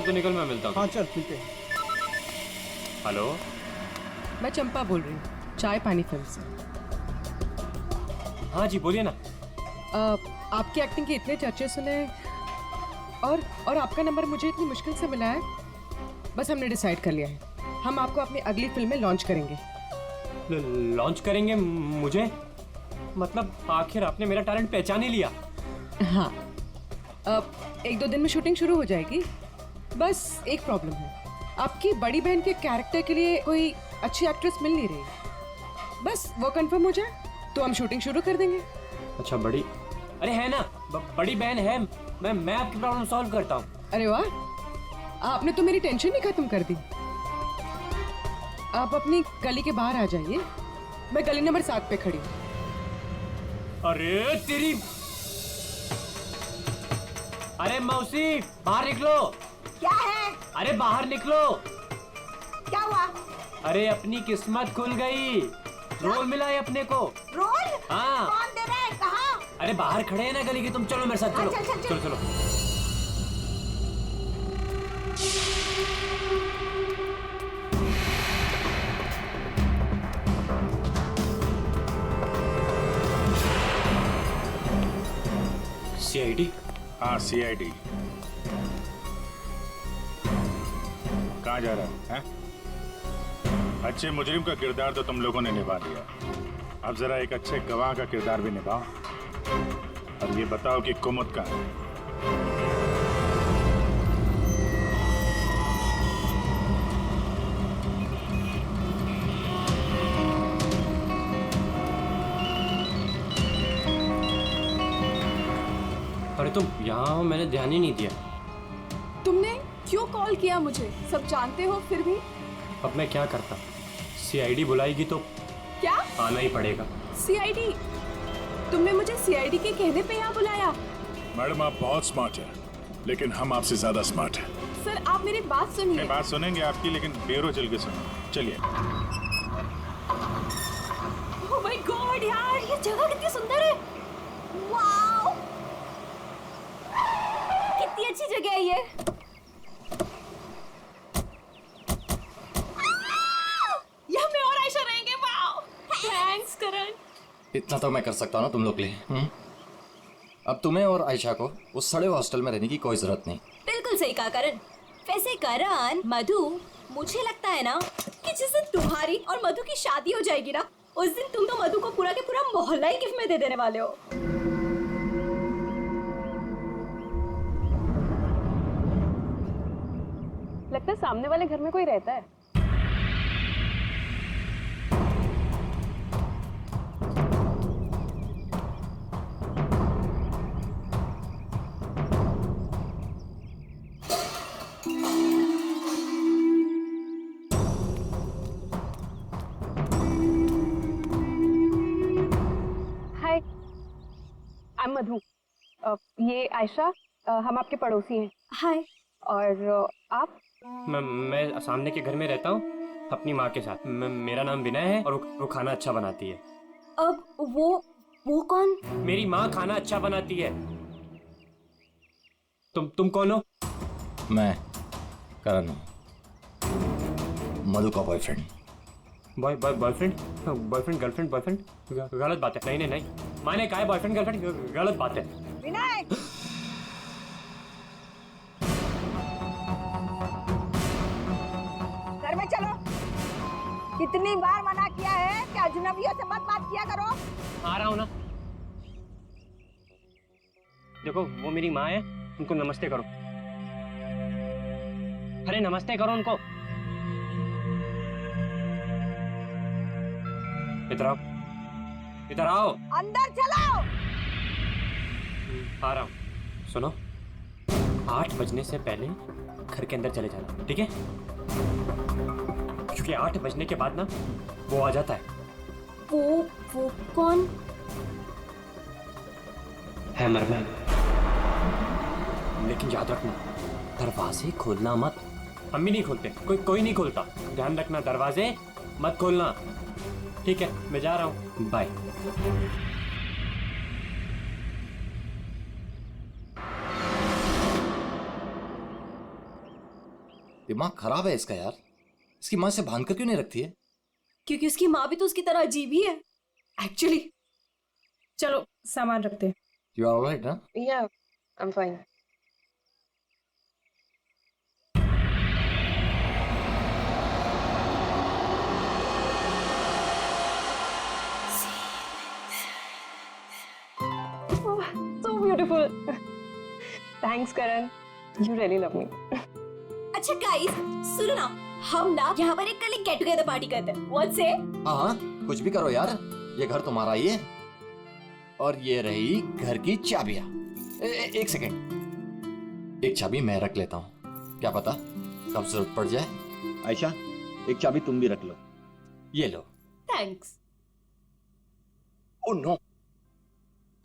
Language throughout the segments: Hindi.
तो निकल, मैं मिलता हूँ। हाँ चल मिलते हैं। हेलो, मैं चंपा बोल रही हूँ, चाय पानी फिल्म से। हाँ जी बोलिए ना। आपकी एक्टिंग के इतने चर्चे सुने और आपका नंबर मुझे इतनी मुश्किल से मिला है। बस हमने डिसाइड कर लिया है, हम आपको अपनी अगली फिल्म में लॉन्च करेंगे। लॉन्च करेंगे मुझे? मतलब आखिर आपने मेरा टैलेंट पहचान ही लिया। हाँ, अब 1-2 दिन में शूटिंग शुरू हो जाएगी। बस एक प्रॉब्लम है, आपकी बड़ी बहन के कैरेक्टर के लिए कोई अच्छी एक्ट्रेस मिल नहीं रही। बस वो कंफर्म हो जाए तो हम शूटिंग शुरू कर देंगे। अच्छा बड़ी, अरे है ना, बड़ी बहन है। मैं आपकी प्रॉब्लम सॉल्व करता हूँ। अरे वाह, आपने तो मेरी टेंशन ही खत्म कर दी। आप अपनी गली के बाहर आ जाइए, मैं गली नंबर 7 पे खड़ी हूँ। अरे तेरी, अरे मौसी बाहर निकलो। क्या है? अरे बाहर निकलो। क्या हुआ? अरे अपनी किस्मत खुल गई, रोल मिला है अपने को। रोल? हाँ। कौन दे रहा है? कहाँ? अरे बाहर खड़े हैं ना गली के, तुम चलो मेरे साथ, चलो चल, चल, चल। चलो चलो। सीआईडी? हाँ सीआईडी। कहाँ जा रहा है? अच्छे मुजरिम का किरदार तो तुम लोगों ने निभा दिया, अब जरा एक अच्छे गवाह का किरदार भी निभाओ। अब ये बताओ कि कुमुद कहाँ है? अरे तुम यहाँ, मैंने ध्यान ही नहीं दिया। तुमने क्यों कॉल किया मुझे? सब जानते हो फिर भी। अब मैं क्या करता, सीआईडी बुलाएगी तो क्या? आना ही पड़ेगा। सीआईडी? तुमने मुझे सीआईडी के कहने पे यहाँ बुलाया? मैडम आप बहुत स्मार्ट हैं, लेकिन हम आपसे ज्यादा स्मार्ट हैं। सर आप मेरी बात सुनिए। बात सुनेंगे आपकी, लेकिन बेरो चल के सुनो। चलिए। ओह माय गॉड यार, ये जगह कितनी सुंदर है। वाओ, कितनी अच्छी जगह है ये। यहाँ मैं और आयशा रहेंगे। वाओ, थैंक्स करण। इतना तो मैं कर सकता हूँ ना तुम लोग के लिए। अब तुम्हें और आयशा को उस सड़े हॉस्टल में रहने की कोई जरूरत नहीं। बिल्कुल सही कहा करण। वैसे करण, मधु, मुझे लगता है ना कि जिस दिन तुम्हारी और मधु की शादी हो जाएगी ना, उस दिन तुम तो मधु को पूरा के पूरा मोहल्ला ही गिफ्ट में दे देने वाले हो। लगता है सामने वाले घर में कोई रहता है। हाय, आई एम मधु। ये आयशा, हम आपके पड़ोसी हैं। हाय। और आप? मैं सामने के घर में रहता हूँ अपनी माँ के साथ। मेरा नाम विनय है और वो खाना अच्छा बनाती है। अब वो कौन? मेरी माँ खाना अच्छा बनाती है। तुम कौन हो? मैं करण हूँ, मधु का boyfriend. Boyfriend? Boyfriend girlfriend boyfriend? गलत बात है। नहीं नहीं नहीं, माँ ने कहा है बॉयफ्रेंड गर्लफ्रेंड, गलत बात है। विनय, घर में चलो। कितनी बार मना किया है कि अजनबियों से मत बात किया करो। आ रहा हूँ ना। देखो वो मेरी माँ है, उनको नमस्ते करो। अरे नमस्ते करो उनको। इधर आओ, इधर आओ। अंदर चलो। आ रहा हूँ। सुनो, 8 बजने से पहले घर के अंदर चले जाना, ठीक है? क्योंकि 8 बजने के बाद ना वो आ जाता है। वो कौन है? मरमैन। लेकिन याद रखना, दरवाजे खोलना मत। हम भी नहीं खोलते, कोई नहीं खोलता। ध्यान रखना, दरवाजे मत खोलना, ठीक है? मैं जा रहा हूँ, बाय। दिमाग खराब है इसका यार। इसकी माँ से बांध कर क्यों नहीं रखती है? क्योंकि उसकी माँ भी तो उसकी तरह अजीब ही है एक्चुअली। चलो सामान रखते हैं। यू आर ऑलराइट ना? या I am fine. So beautiful. Thanks Karan. You really love me. अच्छा गाइस सुनो ना, हम ना यहाँ पर एक कल गेट टुगेदर पार्टी करते हैं। What say? हाँ, कुछ भी करो यार, ये घर तुम्हारा ही है। और ये रही घर की चाबियां। एक सेकंड, एक चाबी मैं रख लेता हूँ, क्या पता कब जरूरत पड़ जाए। आयशा, एक चाबी तुम भी रख लो। ये लो। थैंक्स। ओह नो,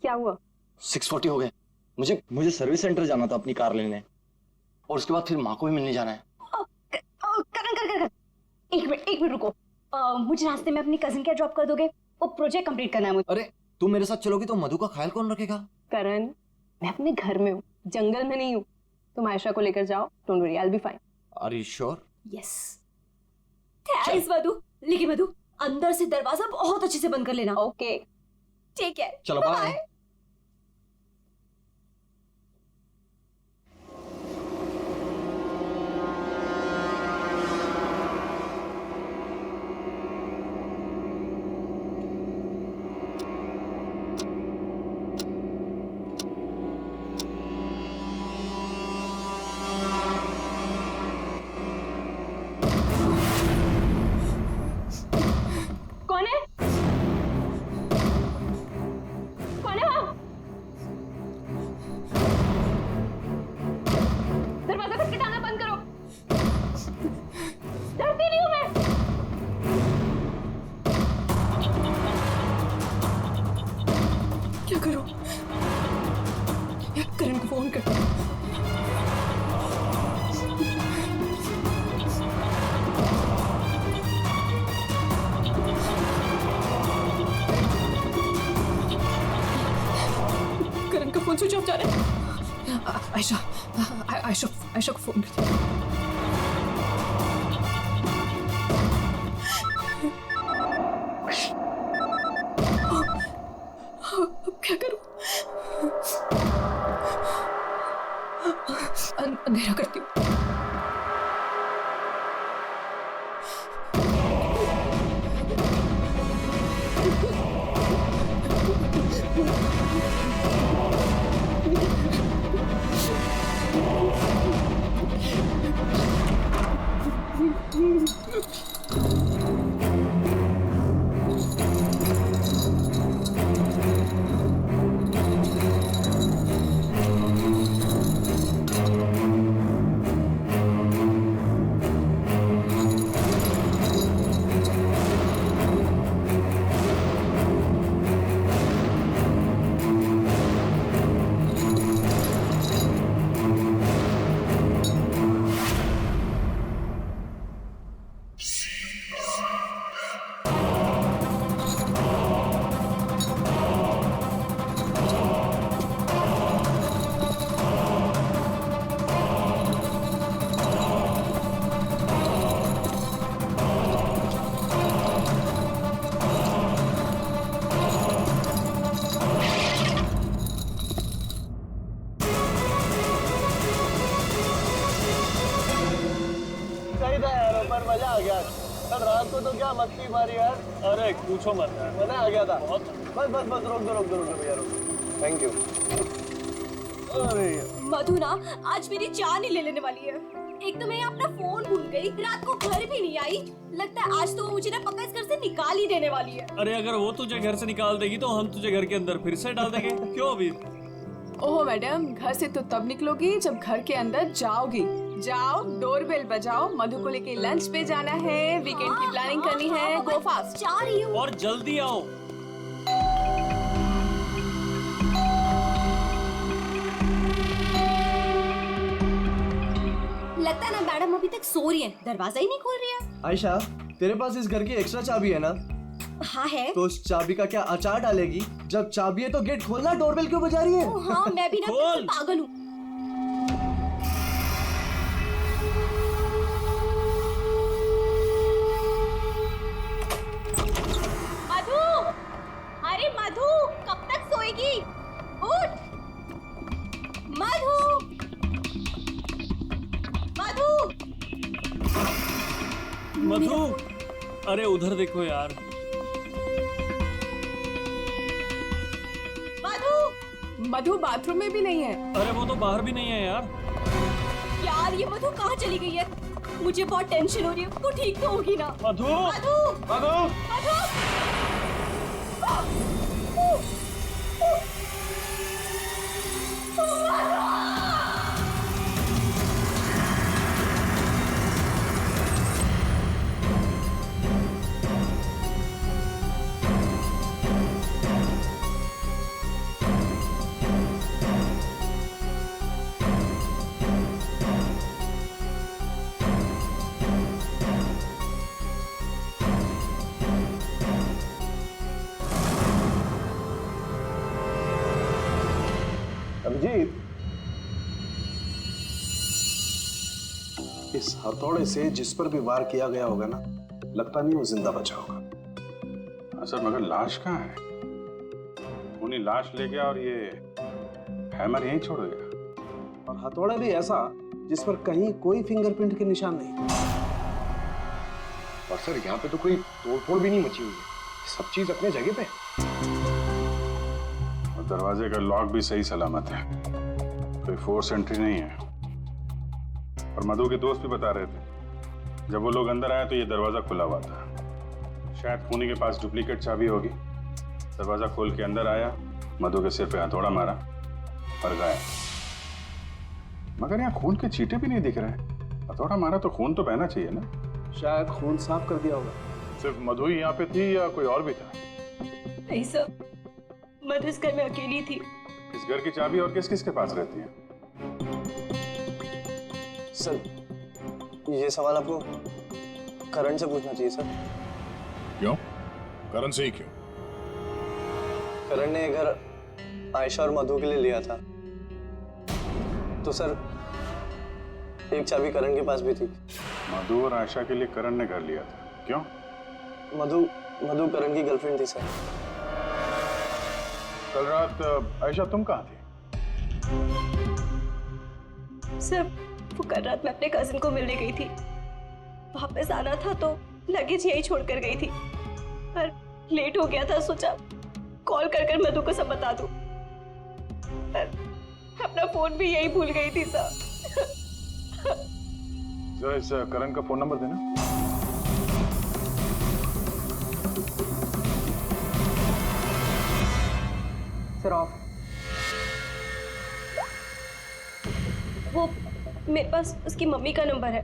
क्या हुआ? 6:40 हो गए। मुझे सर्विस सेंटर जाना था अपनी कार लेने, और उसके बाद फिर माँ को भी मिलने जाना है। कर एक मिनट रुको। मुझे रास्ते में अपनी कजिन क्या ड्रॉप कर दोगे? वो प्रोजेक्ट कंप्लीट करना है मुझे। अरे तुम मेरे साथ चलोगी तो मधु का ख्याल कौन रखेगा? करण, मैं अपने घर में हूँ, जंगल में नहीं हूँ। तुम आयशा को लेकर जाओ, don't worry, I will be fine. Are you sure? Yes. Thanks Madhu. लेकिन मधु, अंदर से दरवाजा बहुत अच्छे से बंद कर लेना। ओके, ठीक है, चलो बाय। कौन है? कौन है वहाँ? दरवाजा खटखटाना बंद करो। डरती नहीं हूँ मैं। क्या करूँ? करण को फोन कर। करण का फोन स्विच ऑफ जा रहा है। आयशा को फोन कर। अब क्या करूं? अंधेरा करती हूँ। मजा आ गया। कल रात को तो क्या मस्ती मारी यार। अरे पूछो मत यार, मजा आ गया था। बस रोक दो भैया, रोक। Thank you. अरे मधु ना आज मेरी जान ही ले लेने वाली है। एक तो मैं अपना फोन भूल गई, रात को घर भी नहीं आई। लगता है आज तो वो मुझे ना पक्का इस घर से निकाल ही देने वाली है। अरे अगर वो तुझे घर से निकाल देगी तो हम तुझे घर के अंदर फिर से डाल देंगे। क्यों अभी? ओह मैडम, घर से तो तब निकलोगी जब घर के अंदर जाओगी। जाओ, डोरबेल बजाओ, मधु को लेके लंच पे जाना है, वीकेंड की प्लानिंग करनी है। गो फास्ट। जा रही हूँ। और जल्दी आओ। लगता है ना मैडम अभी तक सो रही है, दरवाजा ही नहीं खोल रही है। आयशा, तेरे पास इस घर की एक्स्ट्रा चाबी है ना? हाँ है। तो उस चाबी का क्या अचार डालेगी? जब चाबी है तो गेट खोलना, डोरबेल क्यों बजा रही है? हाँ मैं भी ना खोल। पागल हूँ। मधु, अरे उधर देखो यार। मधु बाथरूम में भी नहीं है। अरे वो तो बाहर भी नहीं है यार। यार ये मधु कहाँ चली गई है? मुझे बहुत टेंशन हो रही है, वो ठीक तो होगी ना? मधु, मधु, मधु, मधु। अभिजीत, इस हथौड़े से जिस पर भी वार किया गया होगा ना, लगता नहीं वो जिंदा बचा होगा। सर मगर लाश कहाँ है? उन्हीं लाश ले गया और ये हैमर यहीं छोड़ गया। और हथौड़ा भी ऐसा जिस पर कहीं कोई फिंगरप्रिंट के निशान नहीं। और सर यहाँ पे तो कोई तोड़फोड़ भी नहीं मची हुई है, सब चीज अपने जगह पे। और दरवाजे का लॉक भी सही सलामत है, कोई फोर्स एंट्री नहीं है। और मधु के दोस्त भी बता रहे थे जब वो लोग अंदर आए तो ये दरवाजा खुला हुआ था। शायद खूनी के पास डुप्लीकेट चाबी होगी। दरवाजा खोल के अंदर आया, मधु के सिर पे हथौड़ा मारा और गायब। मगर यहाँ खून के छींटे भी नहीं दिख रहे। हथौड़ा मारा तो खून तो बहना चाहिए ना? शायद खून साफ कर दिया होगा। सिर्फ मधु ही यहाँ पे थी या कोई और भी था? नहीं सर, मधु इस घर में अकेली थी। इस घर की चाबी और किस किस के पास रहती है? सर, ये सवाल आपको करण से पूछना चाहिए सर। क्यों? करण से ही क्यों? करण ने ये घर आयशा और मधु के लिए लिया था, तो सर एक चाबी करण के पास भी थी। मधु और आयशा के लिए करण ने घर लिया था, क्यों? मधु करण की गर्लफ्रेंड थी सर। कल रात आयशा तुम कहाँ थी? सर वो कल रात मैं अपने कजिन को मिलने गई थी। वापस आना था तो लगेज यही छोड़कर गई थी, पर लेट हो गया था, सोचा कॉल कर मधु को सब बता दूं। पर अपना फोन भी यही भूल गई थी सर। जरा इस करण का फोन नंबर देना। Sir of. वो मेरे पास उसकी मम्मी का नंबर है।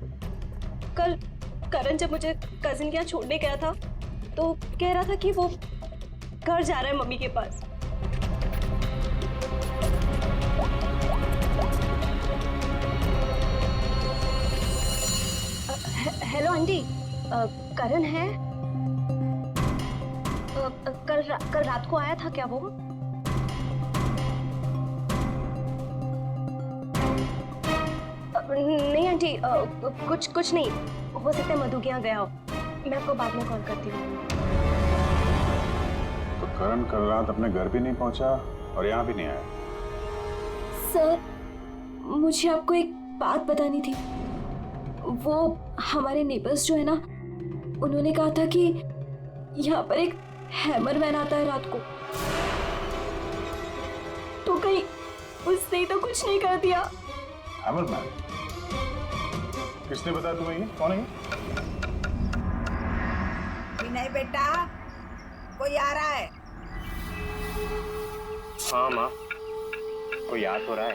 कल करण जब मुझे कजिन के यहाँ छोड़ने गया था तो कह रहा था कि वो घर जा रहा है मम्मी के पास। हेलो आंटी, करण है? कल रात को आया था क्या वो? नहीं आंटी, कुछ नहीं, हो सकता है मधु के यहाँ गया हो। मैं आपको बाद में कॉल करती हूँ। तो करण कल रात अपने घर भी नहीं पहुंचा और यहाँ भी नहीं आया। सर मुझे आपको एक बात बतानी थी। वो हमारे नेबर्स जो है ना, उन्होंने कहा था कि यहाँ पर एक हैमर मैन आता है रात को। तो कहीं उसने तो कुछ नहीं कर दिया? Hammer man? किसने बताया तुम्हें? ये कौन है ये? नहीं बेटा, कोई आ रहा है। हाँ माँ, कोई याद हो रहा है।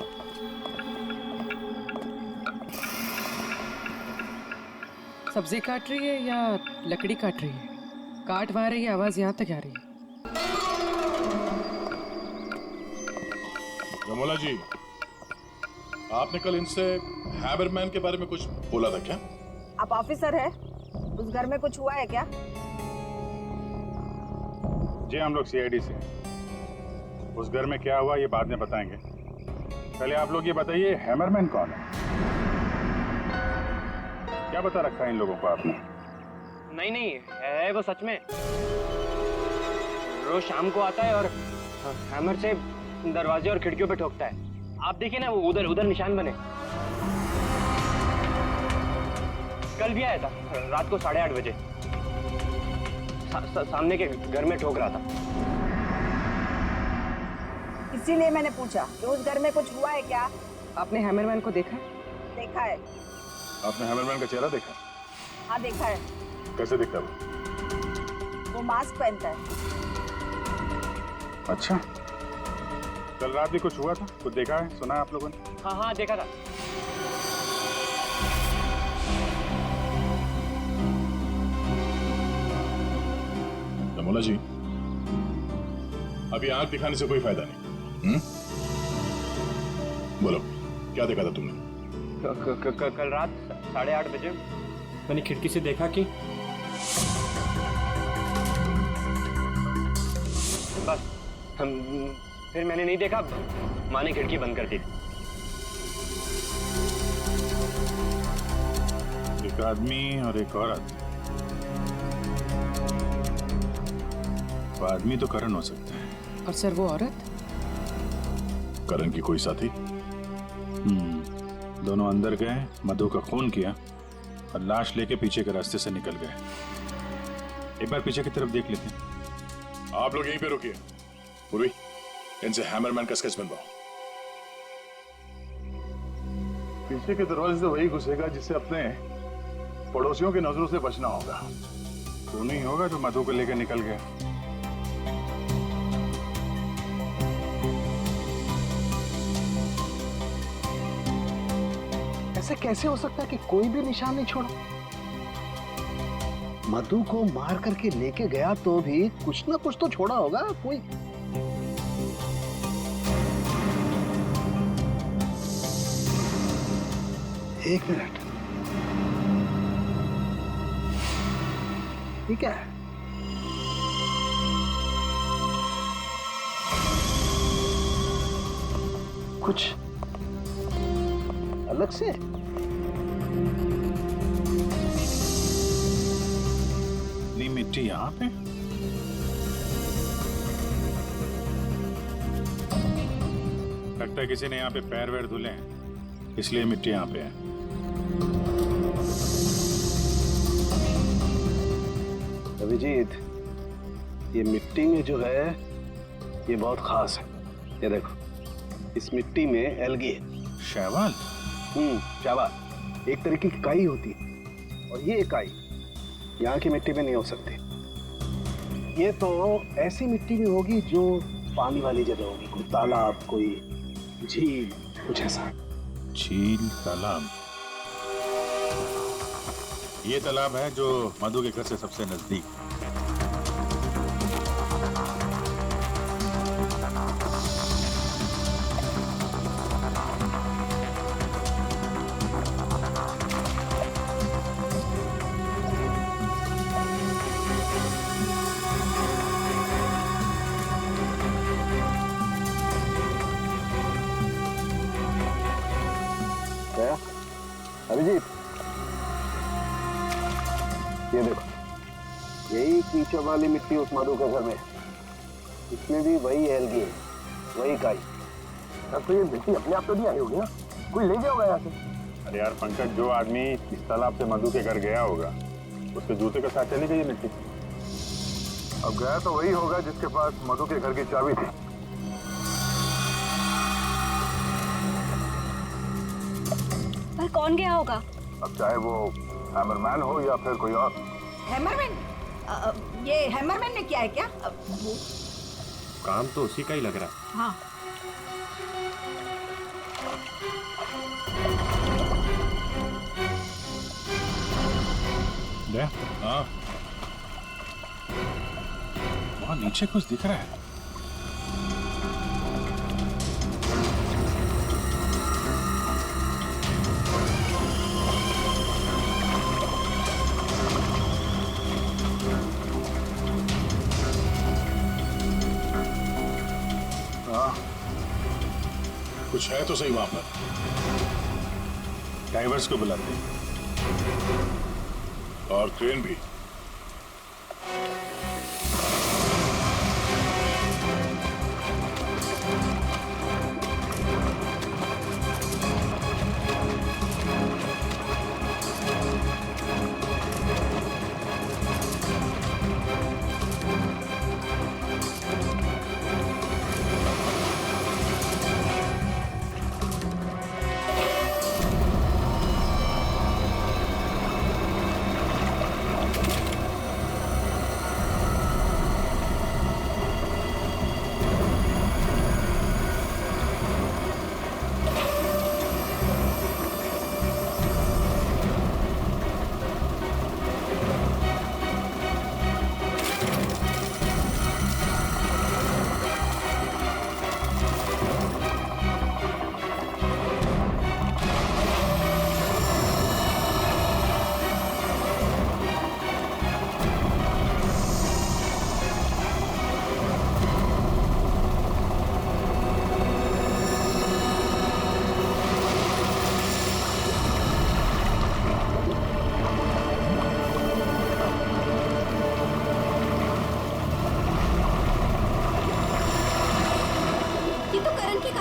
सब्जी काट रही है या लकड़ी काट रही है? काट वहाँ रही है, आवाज यहाँ तक आ रही है। रमोला जी, आपने कल इनसे हैमरमैन के बारे में कुछ बोला था क्या? आप ऑफिसर है, उस घर में कुछ हुआ है क्या? जी हम लोग सीआईडी से। उस घर में क्या हुआ ये बाद में बताएंगे। पहले आप लोग ये बताइए, हैमरमैन कौन है? क्या बता रखा है इन लोगों को आपने? नहीं है वो सच में। रोज शाम को आता है और हैमर से दरवाजे और खिड़कियों पे ठोकता है। आप देखिए ना, वो उधर निशान बने। कल भी आया था रात को 8:30 बजे। सामने के घर में ठोक रहा था। इसीलिए मैंने पूछा कि उस घर में कुछ हुआ है क्या? आपने हैमरमैन को देखा? देखा है। आपने हैमरमैन का चेहरा देखा? हाँ देखा है। कैसे दिखता है वो मास्क पहनता है। अच्छा, कल रात भी कुछ हुआ था? कुछ देखा है, सुना है आप लोगों ने? हाँ देखा था। दमोला जी, अभी आंख दिखाने से कोई फायदा नहीं। बोलो, क्या देखा था तुमने? कल रात 8:30 बजे मैंने खिड़की से देखा कि बस फिर मैंने नहीं देखा। माँ ने खिड़की बंद कर दी। एक आदमी और एक औरत। वो आदमी तो करण हो सकता है। और सर वो औरत? करण की कोई साथी? दोनों अंदर गए, मधु का खून किया और लाश लेके पीछे के रास्ते से निकल गए। एक बार पीछे की तरफ देख लेते हैं। आप लोग यहीं पे रुकिए। पूर्वी, इनसे हैमरमैन का स्केच बनवाओ। पीछे के दरवाजे से वही घुसेगा जिससे अपने पड़ोसियों की नजरों से बचना होगा। तो नहीं होगा जो मधु को लेकर निकल गया। ऐसे कैसे हो सकता है कि कोई भी निशान नहीं छोड़ा? मधु को मार करके लेके गया तो भी कुछ ना कुछ तो छोड़ा होगा कोई। एक मिनट, ठीक है। कुछ अलग से? नहीं, मिट्टी यहाँ पे? लगता है किसी ने यहाँ पे पैर वैर धुले हैं, इसलिए मिट्टी यहाँ पे है। अभिजीत, ये मिट्टी में जो है ये बहुत खास है। ये देखो, इस मिट्टी में एल्गी है। शैवाल? शैवाल एक तरीके की काई होती है, और ये काई यहाँ की मिट्टी में नहीं हो सकती। ये तो ऐसी मिट्टी में होगी जो पानी वाली जगह होगी, कोई तालाब, कोई झील, कुछ ऐसा। झील, तालाब? ये तालाब है जो मधु के घर से सबसे नजदीक। अभिजीत, ये देखो, यही कीचड़ वाली मिट्टी उस मधु के घर में, इसमें भी वही एल्गी है, वही काई। अब तो ये मिट्टी अपने आप तो नहीं आई होगी ना, कोई ले गया होगा यहाँ से। अरे यार पंकज, जो आदमी इस तालाब से मधु के घर गया होगा उसके जूते के साथ चली गई मिट्टी। अब गया तो वही होगा जिसके पास मधु के घर की चाबी थी। पर कौन गया होगा? अब चाहे वो हैमरमैन हो या फिर कोई और। हैमरमैन? ये हैमरमैन ने किया है क्या? काम तो उसी का ही लग रहा है। हाँ। हाँ, वहाँ नीचे कुछ दिख रहा है। कुछ है तो सही वहां पर। डाइवर्स को बुलाते हैं और क्रेन भी।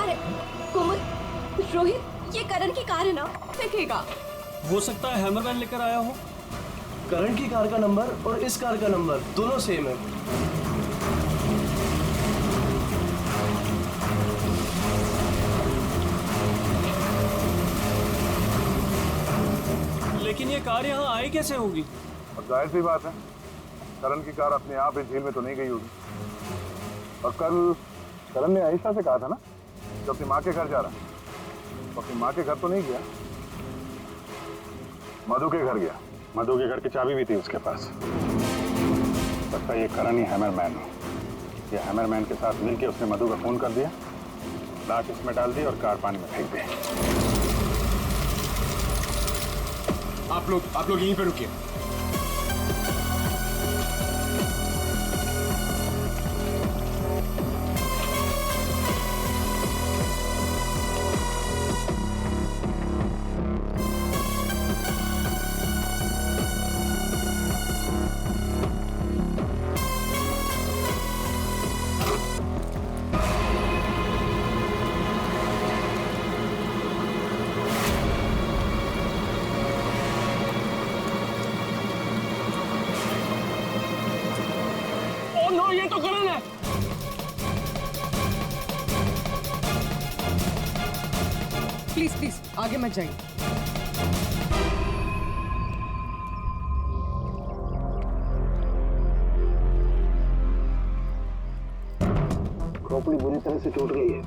कार है। कोमल, रोहित, ये करण की कार है ना? दिखेगा। हो सकता है हैमरमैन लेकर आया हो। करण की कार का नंबर और इस कार का नंबर दोनों सेम है। लेकिन ये कार यहाँ आई कैसे होगी? और जाहिर सी बात है, करण की कार अपने आप इस झील में तो नहीं गई होगी। और कल करण ने आयशा से कहा था ना जो अपनी माँ के घर जा रहा है, तो अपनी माँ के घर तो नहीं गया, मधु के घर गया। मधु के घर की चाबी भी थी उसके पास। लगता है ये करण ही हैमरमैन हो। ये हैमरमैन के साथ मिलकर उसने मधु का फोन कर दिया, लाश इसमें डाल दी और कार पानी में फेंक दी। आप लोग यहीं पे रुकिए। ये तो करण है। प्लीज प्लीज आगे मत जाइए। खोपड़ी बुरी तरह से टूट गई है।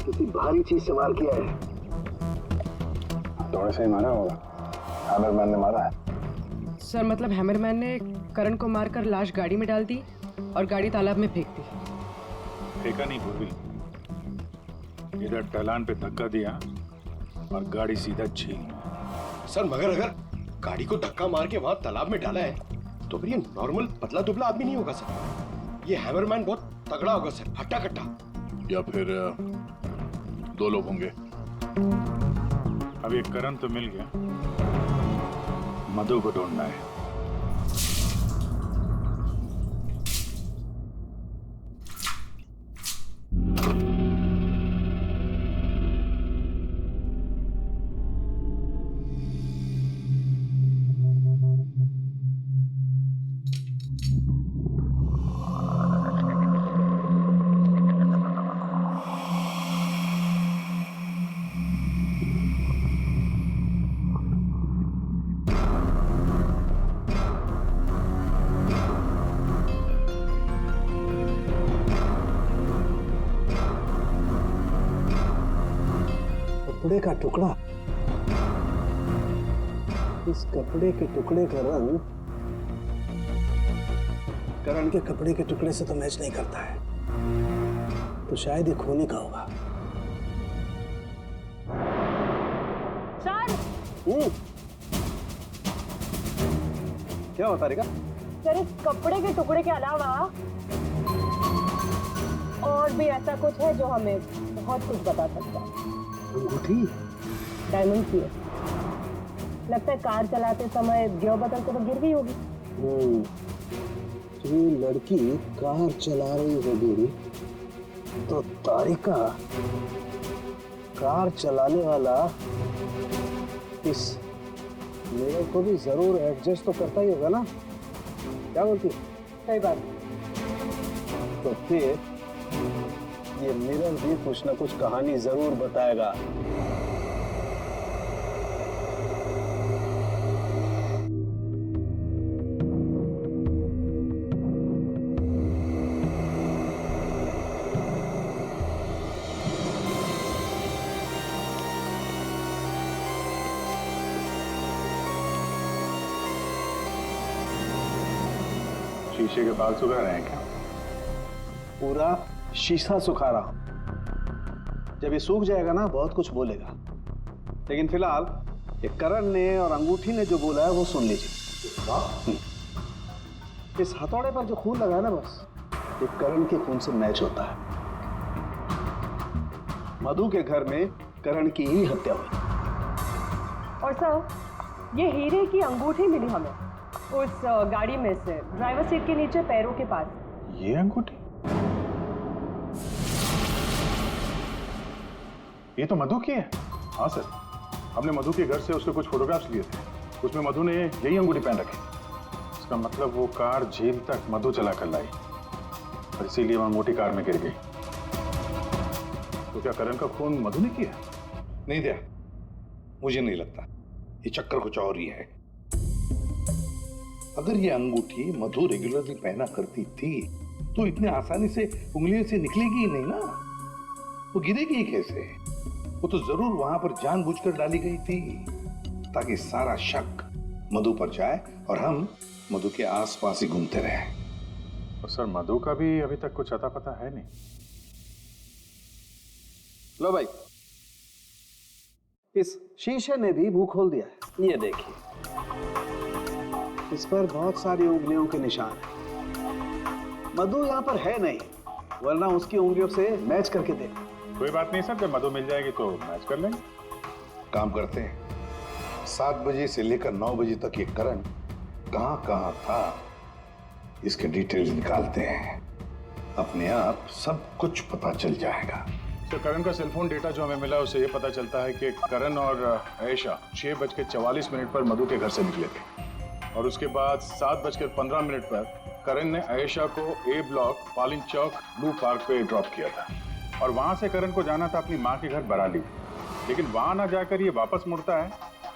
किसी भारी चीज से वार किया है। थोड़े से ही मारा होगा। हैमरमैन ने मारा है। सर मतलब हैमरमैन ने करण को मारकर लाश गाड़ी में डाल दी और गाड़ी तालाब में फेंक दी। फेंका नहीं पूर्वी, इधर ढलान पे धक्का दिया और गाड़ी सीधा झील में। सर मगर अगर गाड़ी को धक्का मार के वहां तालाब में डाला है तो फिर ये नॉर्मल पतला दुबला आदमी नहीं होगा सर। ये हैमरमैन बहुत तगड़ा होगा सर, हट्टा कट्टा। या फिर दो लोग होंगे। अब ये करण तो मिल गया, मधु को ढूंढना है। कपड़े का टुकड़ा। इस कपड़े के टुकड़े का रंग करण के कपड़े के टुकड़े से तो मैच नहीं करता है, तो शायद ये खूनी का होगा। सर, क्या होता रिका? सर इस कपड़े के टुकड़े के अलावा और भी ऐसा कुछ है जो हमें बहुत कुछ बता सकता है। अंगूठी डायमंड की है। लगता है कार चलाते समय गियर बटन को तो गिर गई होगी। ये लड़की कार चला रही होगी तो तारिका कार चलाने वाला इस मेरे को भी जरूर एडजस्ट तो करता ही होगा ना, क्या बोलती? सही बात। तो फिर ये मिरर भी कुछ ना कुछ कहानी जरूर बताएगा। शीशे के बाल सुखा रहे हैं क्या? पूरा शीशा सुखा रहा हूं। जब ये सूख जाएगा ना बहुत कुछ बोलेगा, लेकिन फिलहाल ये करण ने और अंगूठी ने जो बोला है वो सुन लीजिए। इस हथौड़े पर जो खून लगा है ना, बस ये करण के खून से मैच होता है। मधु के घर में करण की ही हत्या हुई। और सर ये हीरे की अंगूठी मिली हमें उस गाड़ी में से, ड्राइवर सीट के नीचे पैरों के पास। ये अंगूठी? ये तो मधु की है। हाँ सर, हमने मधु के घर से उसके कुछ फोटोग्राफ्स लिए थे, उसमें मधु ने यही अंगूठी पहन रखी। इसका मतलब वो कार जेल तक मधु चला कर लाई और इसीलिए वो अंगूठी कार में गिर गई। तो क्या करण का खून मधु ने किया? नहीं दिया, मुझे नहीं लगता। ये चक्कर कुछ और ही है। अगर ये अंगूठी मधु रेगुलरली पहना करती थी तो इतने आसानी से उंगलियों से निकलेगी ही नहीं ना। वो गिरेगी ही कैसे? वो तो जरूर वहां पर जानबूझकर डाली गई थी ताकि सारा शक मधु पर जाए और हम मधु के आसपास ही घूमते रहे। और सर मधु का भी अभी तक कुछ अता पता है नहीं। लो भाई, इस शीशे ने भी मुंह खोल दिया है। ये देखिए, इस पर बहुत सारी उंगलियों के निशान हैं। मधु यहाँ पर है नहीं, वरना उसकी उंगलियों से मैच करके देखो। कोई बात नहीं सर, जब मधु मिल जाएगी तो मैच कर लेंगे। काम करते हैं, 7 बजे से लेकर 9 बजे तक ये करण कहाँ था इसके डिटेल्स निकालते हैं। अपने आप सब कुछ पता चल जाएगा। तो करण का सेलफोन डेटा जो हमें मिला उससे ये पता चलता है कि करण और आयशा 6:44 पर मधु के घर से निकले थे और उसके बाद 7:15 पर करण ने आयशा को ए ब्लॉक पालिन चौक ब्लू पार्क पे ड्रॉप किया था और वहां से करण को जाना था अपनी माँ के घर बराली, लेकिन वहां ना जाकर ये वापस मुड़ता है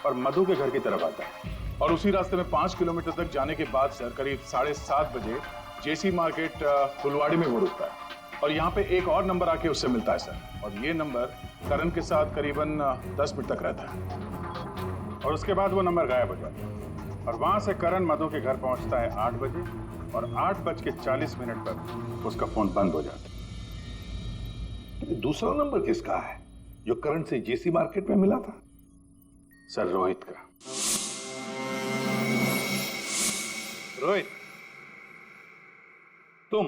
और मधु के घर की तरफ आता है और उसी रास्ते में 5 किलोमीटर तक जाने के बाद सर करीब 7:30 बजे जेसी मार्केट फुलवाड़ी में वो रुकता है और यहाँ पे एक और नंबर आके उससे मिलता है सर और ये नंबर करण के साथ करीबन 10 मिनट तक रहता है और उसके बाद वो नंबर गायब हो जाता है और वहां से करण मधु के घर पहुंचता है 8 बजे और 8:40 पर उसका फोन बंद हो जाता है। दूसरा नंबर किसका है जो करण से जेसी मार्केट में मिला था? सर रोहित का। रोहित, तुम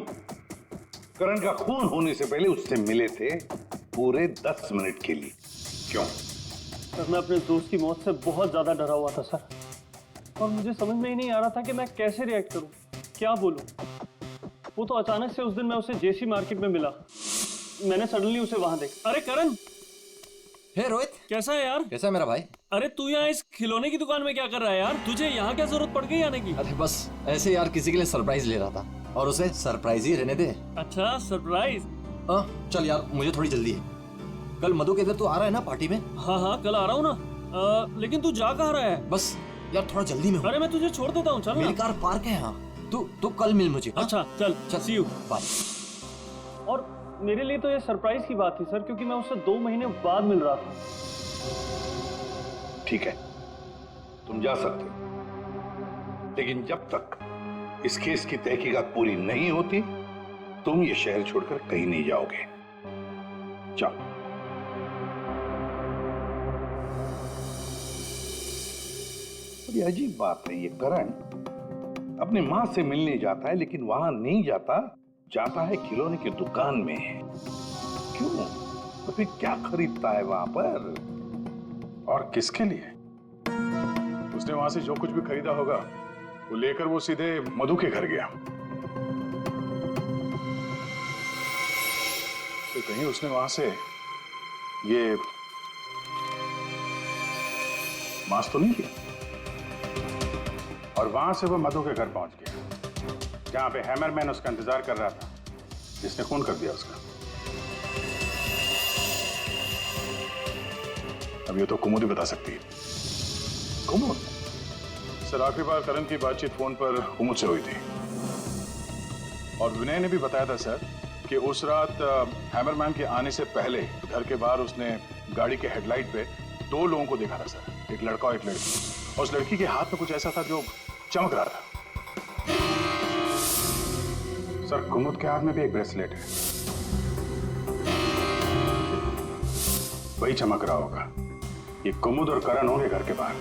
करण का खून होने से पहले उससे मिले थे पूरे 10 मिनट के लिए, क्यों? सर मैं अपने दोस्त की मौत से बहुत ज्यादा डरा हुआ था सर, और मुझे समझ में ही नहीं आ रहा था कि मैं कैसे रिएक्ट करूं, क्या बोलूं। वो तो अचानक से उस दिन मैं उसे जेसी मार्केट में मिला, मैंने सडनली उसे वहां देखा। अरे करण! हे रोहित, कैसा है यार? कैसा है मेरा भाई? अरे तू यहाँ इस खिलौने की दुकान में क्या कर रहा है यार? तुझे यहाँ क्या जरूरत पड़ गई आने की? अरे बस ऐसे यार, किसी के लिए सरप्राइज ले रहा था और उसे सरप्राइज ही रहने दे। अच्छा सरप्राइज? चल यार, मुझे थोड़ी जल्दी है। कल मधु के इधर तू आ रहा है ना पार्टी में? हाँ कल आ रहा हूँ ना, लेकिन तू जा कहाँ रहा है? बस यार थोड़ा जल्दी में हूँ। अरे मैं तुझे छोड़ देता हूँ, चल। मेरी कार पार्क है यहाँ, तू कल मिल मुझे। अच्छा चल, सी यू, बाय। और मेरे लिए तो ये सरप्राइज की बात थी सर, क्योंकि मैं उससे 2 महीने बाद मिल रहा था। ठीक है, तुम जा सकते हो, लेकिन जब तक इस केस की तहकीकात पूरी नहीं होती तुम ये शहर छोड़कर कहीं नहीं जाओगे। जाओ। बड़ी अजीब बात है, ये करण अपनी मां से मिलने जाता है लेकिन वहां नहीं जाता है खिलौने की दुकान में। क्यों? तो फिर क्या खरीदता है वहां पर? और किसके लिए? उसने वहां से जो कुछ भी खरीदा होगा वो लेकर वो सीधे मधु के घर गया। तो कहीं उसने वहां से ये मास्क तो नहीं किया? और वहां से वो मधु के घर पहुंच गया जहां पे हैमरमैन उसका इंतजार कर रहा था, जिसने खून कर दिया उसका। अब ये तो कुमुद ही बता सकती है। कुमुद? सर आखिरी बार करण की बातचीत फोन पर कुमुद से हुई थी और विनय ने भी बताया था सर कि उस रात हैमरमैन के आने से पहले घर के बाहर उसने गाड़ी के हेडलाइट पे 2 लोगों को देखा था सर, एक लड़का और एक लड़की। और उस लड़की के हाथ में कुछ ऐसा था जो चमक रहा था। सर कुमुद के हाथ में भी एक ब्रेसलेट है, वही चमक रहा होगा। ये कुमुद और करण होंगे घर के बाहर।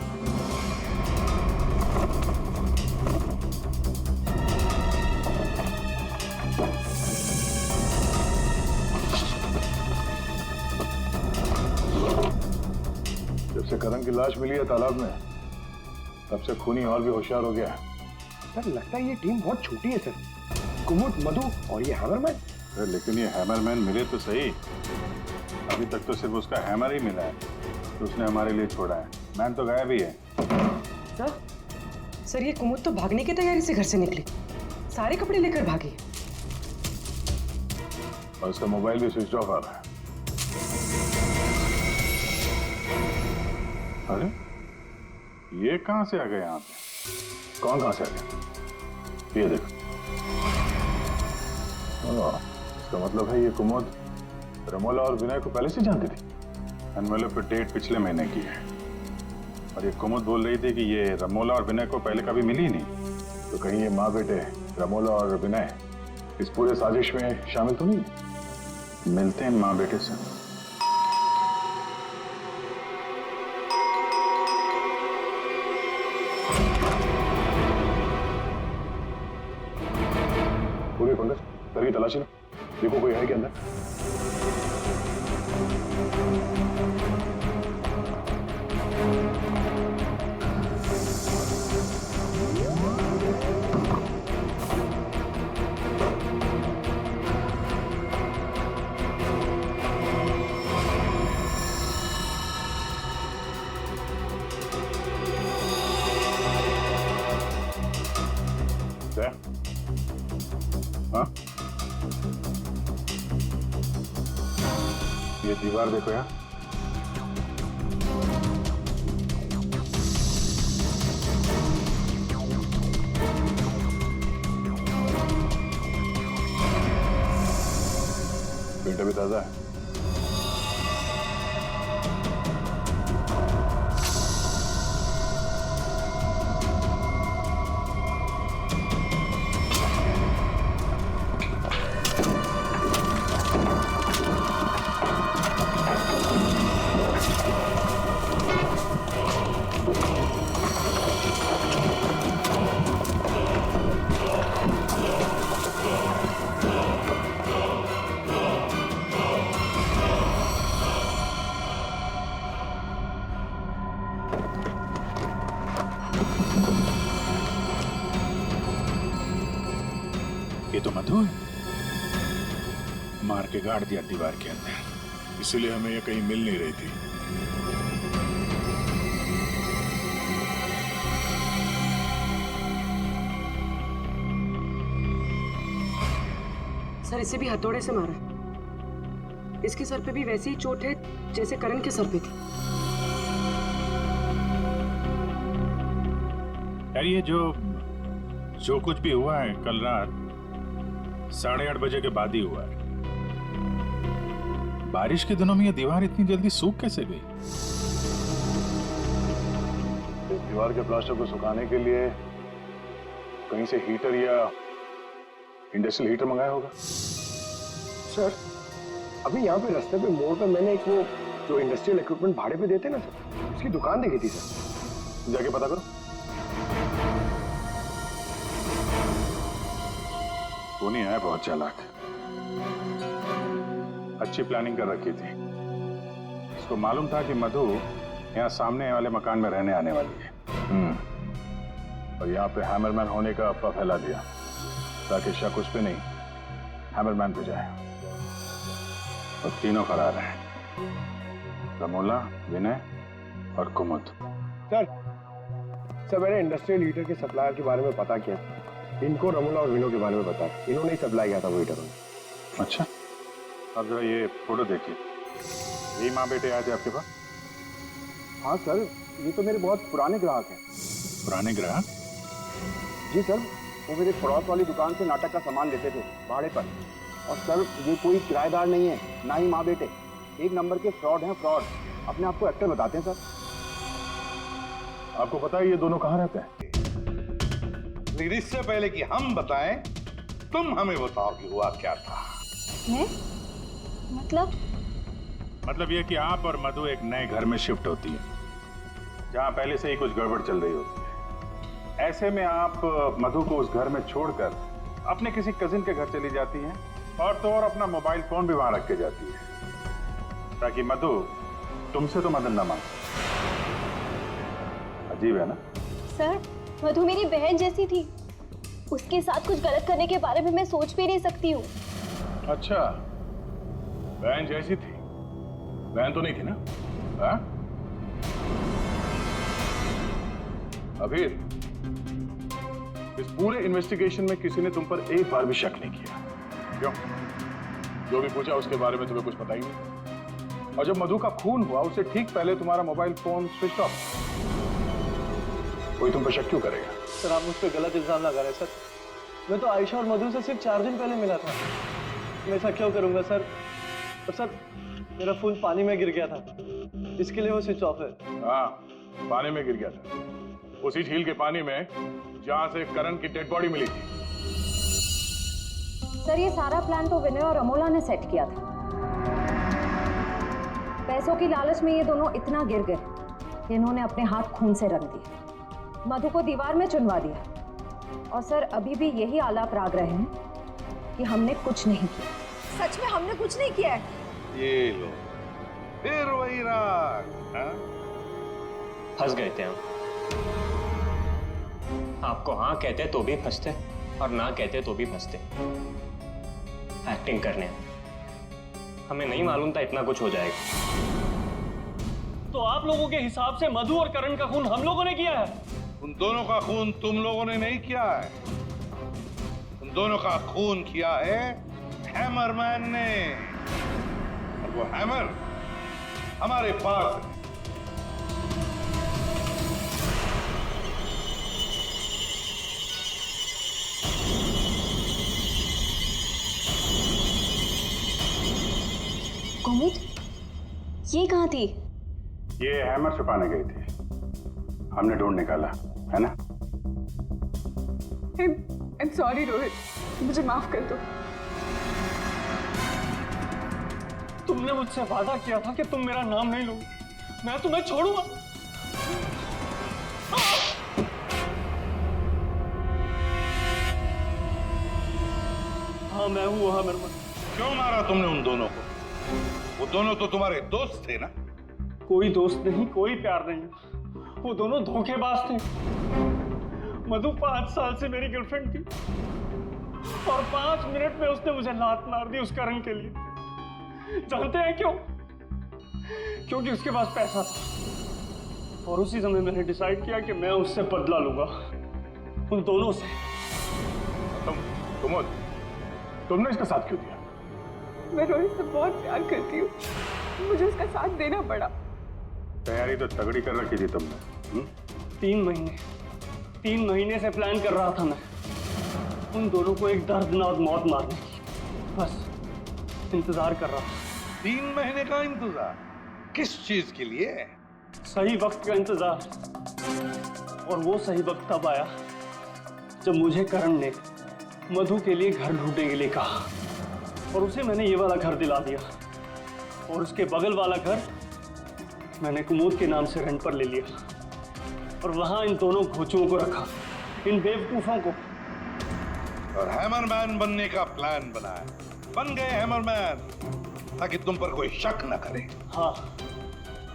जब से करण की लाश मिली है तालाब में, तब से खूनी और भी होशियार हो गया है। सर लगता है ये टीम बहुत छोटी है सर। कुमुद, मधु और ये हैमरमैन अरे लेकिन ये हैमरमैन मिले तो सही। अभी तक तो सिर्फ उसका हैमर ही मिला है तो उसने हमारे लिए छोड़ा है। मैन तो गायब ही है। सर ये कुमुद तो भागने की तैयारी से घर से निकली, सारे कपड़े लेकर भागी और उसका मोबाइल भी स्विच ऑफ आ रहा है। अरे ये कहां से आ गए यहाँ पे? कौन कहां से आ गया? ये देखो। इसका मतलब है ये कुमुद रमोला और विनय को पहले से जानती थी। एनवेलप पे डेट पिछले महीने की है और ये कुमुद बोल रही थी कि ये रमोला और विनय को पहले कभी मिली ही नहीं। तो कहीं ये माँ बेटे रमोला और विनय इस पूरे साजिश में शामिल तो नहीं? मिलते हैं माँ बेटे से। पूरे पंकज घर की तलाशी लो, देखो कोई है क्या अंदर। हाँ? ये दीवार देखो यार। पेट भी ताजा है। ये तो मधु है। मार के गाड़ दिया दीवार के अंदर, इसीलिए हमें ये कहीं मिल नहीं रही थी। सर इसे भी हथौड़े से मारा। इसके सर पे भी वैसी ही चोट है जैसे करण के सर पे थी। यार ये जो कुछ भी हुआ है कल रात 8:30 बजे के बाद ही हुआ है। बारिश के दिनों में ये दीवार इतनी जल्दी सूख कैसे गई? इस दीवार के प्लास्टर को सुखाने के लिए कहीं से हीटर या इंडस्ट्रियल हीटर मंगाया होगा। सर अभी यहाँ पे रास्ते पे मोड़ पे मैंने एक वो जो इंडस्ट्रियल इक्विपमेंट भाड़े पे देते ना सर, उसकी दुकान देखी थी सर। जाके पता करो। वो नहीं है, बहुत चालाक, अच्छी प्लानिंग कर रखी थी। इसको मालूम था कि मधु यहाँ सामने वाले मकान में रहने आने वाली है। और यहाँ पे हैमरमैन होने का अफवाह फैला दिया ताकि शक उस पे नहीं हैमरमैन पे जाए। और तीनों फरार हैं, रमोला, विनय और कुमुद। सर मैंने इंडस्ट्रियल हीटर के सप्लायर के बारे में पता किया। इनको रमोला और विनो के बारे में पता है, इन्होंने ही सप्लाई किया था वो हीटर। अच्छा, अब जरा ये फोटो देखिए। यही माँ बेटे आए थे आपके पास? हाँ सर, ये तो मेरे बहुत पुराने ग्राहक हैं। पुराने ग्राहक? जी सर, वो मेरे पड़ोस वाली दुकान से नाटक का सामान लेते थे भाड़े पर। और सर ये कोई किराएदार नहीं है, ना ही माँ बेटे, एक नंबर के फ्रॉड हैं, फ्रॉड। अपने आप को एक्टर बताते हैं सर। आपको पता है ये दोनों कहाँ रहते हैं? लेकिन इससे पहले कि हम बताएं, तुम हमें बताओ कि हुआ क्या था। मैं? मतलब ये कि आप और मधु एक नए घर में शिफ्ट होती है जहाँ पहले से ही कुछ गड़बड़ चल रही होती है। ऐसे में आप मधु को उस घर में छोड़कर अपने किसी कजिन के घर चली जाती हैं और तो और अपना मोबाइल फोन भी वहां रख के जाती है ताकि मधु तुमसे तो मदद न मांगे। अजीब है ना? सर, मधु मेरी बहन जैसी थी। उसके साथ कुछ गलत करने के बारे में मैं सोच भी नहीं सकती हूँ। अच्छा, बहन जैसी थी, बहन तो नहीं थी ना? हाँ? अभी इस पूरे इन्वेस्टिगेशन में किसी ने तुम पर एक बार भी शक नहीं किया, क्यों? जो भी पूछा उसके बारे में तुम्हें कुछ पता ही नहीं। और जब मधु का खून हुआ उससे ठीक पहले तुम्हारा मोबाइल फोन स्विच ऑफ। कोई तुम पर शक क्यों करेगा? सर आप मुझ पर गलत इल्जाम लगा रहे हैं सर। मैं तो आयशा और मधु से सिर्फ 4 दिन पहले मिला था। मैं ऐसा क्यों करूंगा सर? और सर मेरा फोन पानी में गिर गया था, इसके लिए वो स्विच ऑफ है। हाँ, पानी में गिर गया था, उसी झील के पानी में जहां से करण की डेड बॉडी मिली थी। सर ये सारा प्लान तो विनय और अमोला ने सेट किया था। पैसों की लालच में ये दोनों इतना गिर गए कि इन्होंने अपने हाथ खून से रंग दिए, मधु को दीवार में चुनवा दिया। और सर अभी भी यही आलाप राग रहे हैं कि हमने कुछ नहीं किया। सच में हमने कुछ नहीं किया है। ये लो, फिर वही राग। फंस गए थे हम। आपको हाँ कहते तो भी फंसते और ना कहते तो भी फंसते। एक्टिंग करने हमें नहीं मालूम था इतना कुछ हो जाएगा। तो आप लोगों के हिसाब से मधु और करण का खून हम लोगों ने किया है? उन दोनों का खून तुम लोगों ने नहीं किया है, उन दोनों का खून किया है हैमरमैन ने। और वो हैमर हमारे पास है। कुमुद, ये कहाँ थी? ये हैमर छुपाने गई थी, हमने ढूंढ निकाला, है ना? I'm sorry रोहित, मुझे माफ कर दो। तुमने मुझसे वादा किया था कि तुम मेरा नाम नहीं लोगे, मैं तुम्हें छोड़ूंगा। हाँ मैं हूँ हैमरमैन। क्यों मारा तुमने उन दोनों को? वो दोनों तो तुम्हारे दोस्त थे ना? कोई दोस्त नहीं, कोई प्यार नहीं, वो दोनों धोखेबाज थे। मधु 5 साल से मेरी गर्लफ्रेंड थी और 5 मिनट में उसने मुझे लात मार दी उस करण के लिए। जानते हैं क्यों? क्योंकि उसके पास पैसा था और उसी समय मैंने डिसाइड किया कि मैं उससे बदला लूंगा, उन दोनों से। तुमने इसका साथ क्यों दिया? मैं रोहित से बहुत प्यार करती हूँ, मुझे उसका साथ देना पड़ा। तैयारी तो तगड़ी कर रखी थी तुमने। 3 महीने से प्लान कर रहा था मैं उन दोनों को एक दर्दनाक मौत मारने की। बस इंतजार कर रहा था। 3 महीने का इंतजार? किस चीज के लिए? सही वक्त का इंतजार। और वो सही वक्त तब आया जब मुझे करण ने मधु के लिए घर ढूंढने के लिए कहा और उसे मैंने ये वाला घर दिला दिया और उसके बगल वाला घर मैंने कुमुद के नाम से रेंट पर ले लिया और वहां इन दोनों घोचुओं को रखा, इन बेवकूफों को। और हैमरमैन बनने का प्लान बनाया। बन गए हैमरमैन ताकि तुम पर कोई शक न करे। हाँ,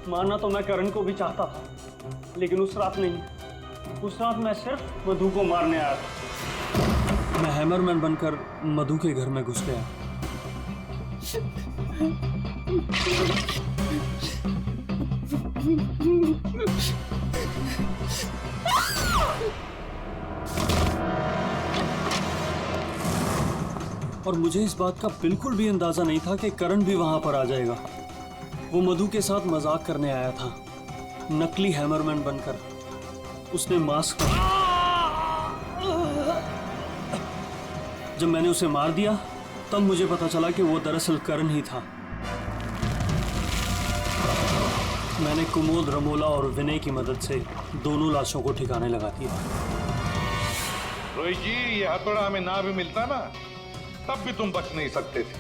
मानना तो मैं करण को भी चाहता था, लेकिन उस रात नहीं। उस रात मैं सिर्फ मधु को मारने आया था। मैं हैमरमैन बनकर मधु के घर में घुस गया। और मुझे इस बात का बिल्कुल भी अंदाजा नहीं था कि करण भी वहां पर आ जाएगा। वो मधु के साथ मजाक करने आया था, नकली हैमरमैन बनकर। उसने मास्क जब मैंने उसे मार दिया तब मुझे पता चला कि वो दरअसल करण ही था। मैंने कुमुद, रमोला और विनय की मदद से दोनों लाशों को ठिकाने लगा दिया। रोहित जी, ये हथौड़ा हमें ना भी मिलता ना तब भी तुम बच नहीं सकते थे,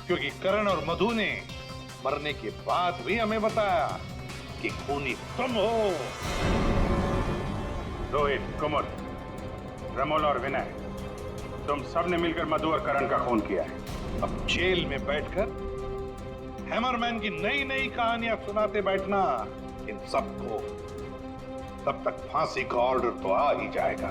क्योंकि करण और मधु ने मरने के बाद भी हमें बताया कि खूनी तुम हो। रोहित, कुमुद, रमोला और विनय, तुम सबने मिलकर मधु और करण का खून किया है। अब जेल में बैठकर हैमरमैन की नई नई कहानियां सुनाते बैठना इन सबको, तब तक फांसी का ऑर्डर तो आ ही जाएगा।